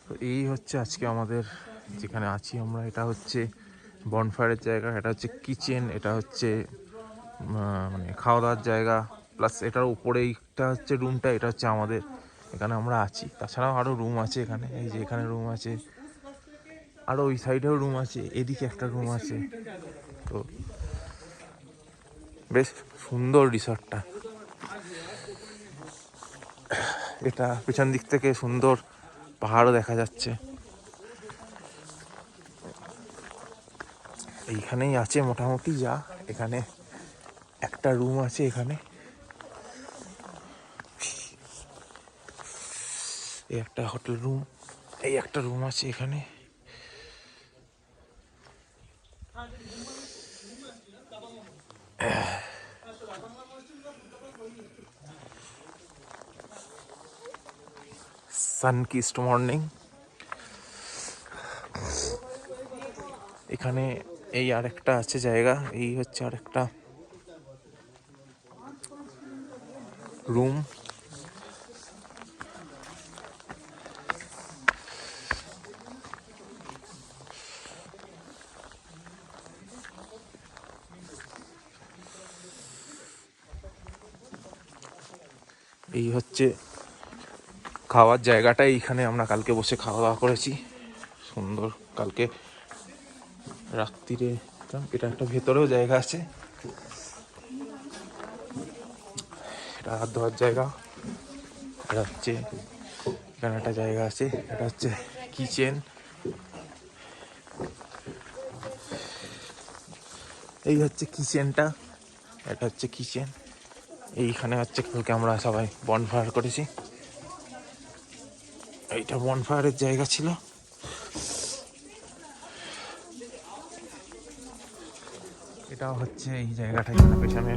তো এই হচ্ছে আজকে আমাদের যেখানে আছি আমরা, এটা হচ্ছে বনফায়ারের জায়গা, এটা হচ্ছে কিচেন, এটা হচ্ছে মানে খাওয়া দাওয়ার জায়গা, প্লাস এটার উপরে এইটা হচ্ছে রুমটা, এটা হচ্ছে আমাদের, এখানে আমরা আছি। তাছাড়াও আরও রুম আছে এখানে, এই যে এখানে রুম আছে, আরও ওই সাইডেও রুম আছে, এদিকে একটা রুম আছে। তো বেশ সুন্দর রিসর্টটা। এটা পেছন দিক থেকে সুন্দর পাহাড়ও দেখা যাচ্ছে। এইখানেই আছে মোটামুটি যা, এখানে একটা রুম আছে, এখানে এই একটা হোটেল রুম, এই একটা রুম আছে এখানে। Sunkist morning. এখানে এই আরেকটা আছে জায়গা, এই হচ্ছে আরেকটা রুম। এই হচ্ছে খাওয়ার জায়গাটা, এইখানে আমরা কালকে বসে খাওয়া দাওয়া করেছি সুন্দর। কালকে রাত্রিরে এটা একটা ভেতরেও জায়গা আছে, এটা হাত ধোয়ার জায়গা। এটা হচ্ছে এখানে একটা জায়গা আছে, এটা হচ্ছে কিচেন। এই হচ্ছে কিচেনটা, এটা হচ্ছে কিচেন। এইখানে হচ্ছে কালকে আমরা সবাই বনফায়ার করেছি, এইটা বনফায়ারের জায়গা ছিল। এটা হচ্ছে এই জায়গাটা, এখানে পেছনে